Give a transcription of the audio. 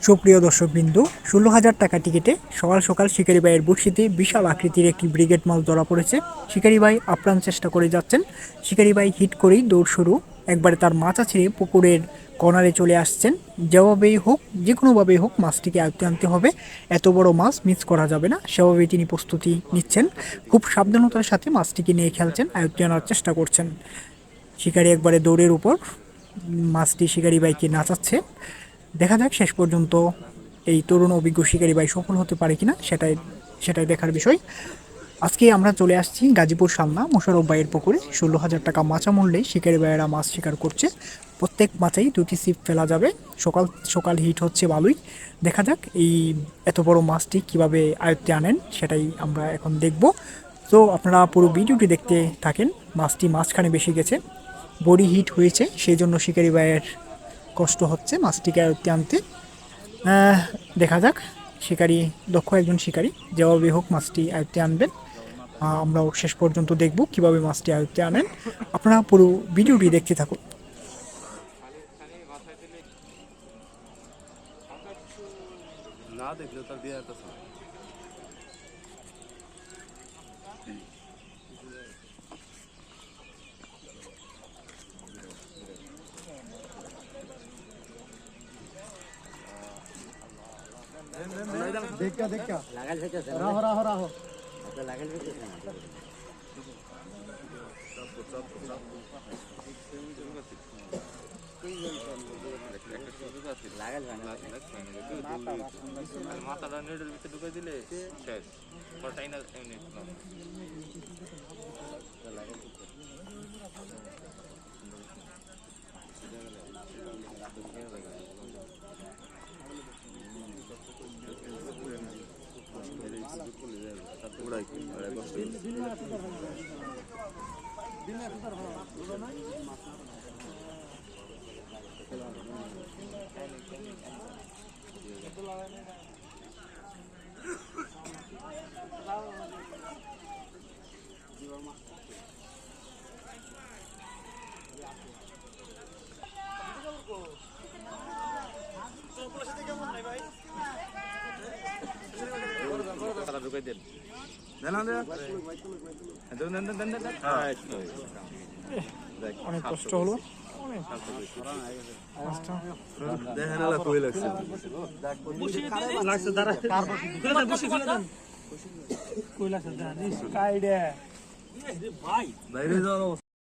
সুপ্রিয় দর্শকবৃন্দু, ১৬,০০০ টাকা টিকিটে সকাল সকাল শিকারি ভাইয়ের বড়শিতে বিশাল আকৃতির একটি ব্রিগেড মাছ ধরা পড়েছে। শিকারি ভাই আপ্রাণ চেষ্টা করে যাচ্ছেন। শিকারি ভাই হিট করেই দৌড় শুরু। একবারে তার মাচা ছেড়ে পুকুরের কর্নারে চলে আসছেন। যেভাবেই হোক, যে কোনোভাবেই হোক মাছটিকে আয়ত্তে আনতে হবে। এত বড় মাছ মিস করা যাবে না, সেভাবেই তিনি প্রস্তুতি নিচ্ছেন। খুব সাবধানতার সাথে মাছটিকে নিয়ে খেলছেন, আয়ত্তে আনার চেষ্টা করছেন। শিকারি একবারে দৌড়ের উপর, মাছটি শিকারি ভাইকে নাচাচ্ছে। দেখা যাক শেষ পর্যন্ত এই তরুণ অভিজ্ঞ শিকারি ভাই সফল হতে পারে কিনা, সেটাই সেটাই দেখার বিষয়। আজকে আমরা চলে আসছি গাজীপুর সালনা মোশাররফ ভাইয়ের পুকুরে। ১৬,০০০ টাকা মাচা মূল্যে শিকারি ভাইয়েরা মাছ শিকার করছে। প্রত্যেক মাচাই 2টি ছিপ ফেলা যাবে। সকাল সকাল হিট হচ্ছে ভালোই। দেখা যাক এই এত বড় মাছটি কিভাবে আয়ত্তে আনেন, সেটাই আমরা এখন দেখব। তো আপনারা পুরো ভিডিওটি দেখতে থাকেন। মাছটি মাঝখানে বেশি গেছে, বডি হিট হয়েছে, সেই জন্য শিকারি ভাইয়ের কষ্ট হচ্ছে মাছটিকে আয়ত্তে আনতে। দেখা যাক, শিকারি দক্ষ একজন শিকারি, যেভাবে হোক মাছটি আয়ত্তে আনবেন। আমরাও শেষ পর্যন্ত দেখব কিভাবে মাছটি আয়ত্তে আনেন। আপনারা পুরো ভিডিওটি দেখতে থাকুন। না দেখলে তার দিয়ে দেখা রাহো রাহো রাহো মাথাটা নেটের ভিতরে ঢুকে দিলে শেষ। ঢুকাই দেন। অনেক কষ্ট হলো। বাইরে যাওয়ার অবস্থা।